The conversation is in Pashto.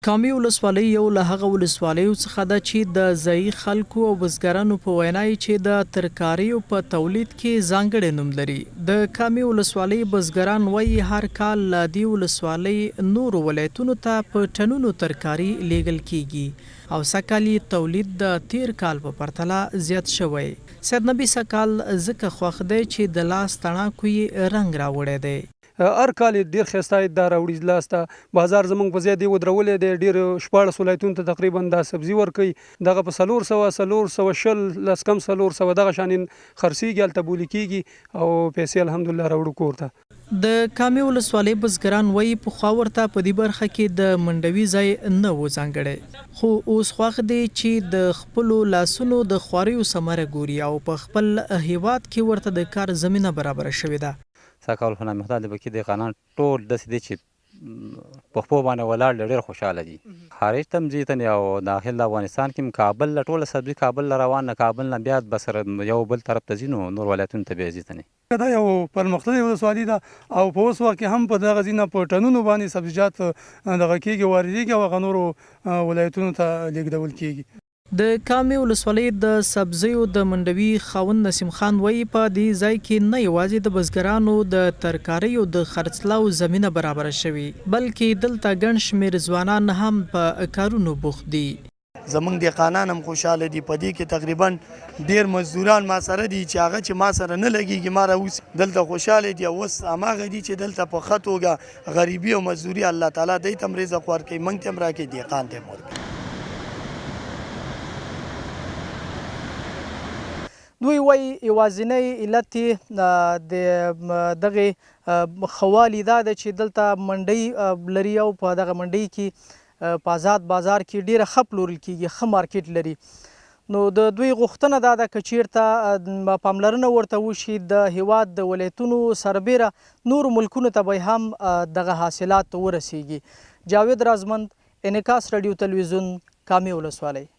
کامې ولسوالۍ یو له هغه ولسوالیو څخه ده چې د ځایي خلکو او بزګرانو په وینا چې د ترکاریو په تولید کې ځانګړی نوم لري. د کامې ولسوالۍ بزګران وایي هر کال له دې ولسوالۍ نورو ولایتونو ته په ټنونو ترکاري لیږل کیږي او سږکال یې تولید د تیر کال په پرتله زیات شوی. سید نبي سږکال ځکه خوښ دی چې د لاس تڼاکو یې رنګ راوړی دی. هر کال ډیر ښایسته عاید دا راوړي لاسته. بازار زموږ په ځای دی ودرولې دی. ډیر 14 ولایتونو ته تقریبا دا سبزي ورکوي. دغه په 400 لس کم 400 دغه شانې خرڅېږي، هلته بولي کېږي او پیسې الحمدلله راوړو کور ته. د کامې ولسوالۍ بزګران وایي پخوا ورته په دې برخه کې د منډوي ځای نه و ځانګړی، خو اوس خوښ دی چې د خپلو لاسونو د خواریو ثمره ګوري او په خپل هیواد کې ورته د کار زمینه برابره شوې ده. سږکال خو نامحتاط د بکي دهقانان ټول داسې دي چې په خپلو باندې ولاړ ډېر خوشحاله دي. خارج ته هم ځي ته او داخل د افغانستان کې هم کابل له ټوله سبزي کابل له روان نه، کابل نه بیا به سره یو بل طرف ته ځي نو نور ولایتونو ته بیا ځي ته نه. دا یو پرمختللې ولسوالي ده او په اوس وخت کې هم په دغه ځای نه په ټنونو باندې سبزیجات دغه کېږي، واردېږي او هغه نورو ولایتونو ته لېږدول کېږي. د کامې ولسوالۍ د سبزیو د منډوي خاوند نسیم خان وایي په دې ځای کې نه یوازې د بزګرانو د ترکاریو د خرڅلاو زمینه برابره شوې، بلکې دلته ګڼ شمېر ځوانان هم په کارونو بوخت دي. زمونږ دهقانان هم خوشحاله دي. په دې کې تقریبا ډیر مزدوران ما سره دي چې هغه چې ما سره نه لګېږي ما راوځي دلته خوشحاله دي. اوس هماغه دي چې دلته په ښه توګه غریبي او مزدوري الله تعالی دوی ته هم رزق ورکوي، موږ ته هم راکوي، دهقان ته هم ورکوي. دوی وایي یوازینی علت د دغې ښه دا ده چې دلته منډۍ لري او په دغه منډۍ کې په آزاد بازار کې ډیره ښه پلورل کېږي، ښه مارکیټ لري. نو د دوی غوښتنه دا ده که چیرته پاملرنه ورته وشي د هیواد د ولایتونو سربیره نورو ملکونو ته به هم دغه حاصلات ورسیږي. جاوید رازمند، انعکاس رادیو تلویزیون، کامې ولسوالۍ.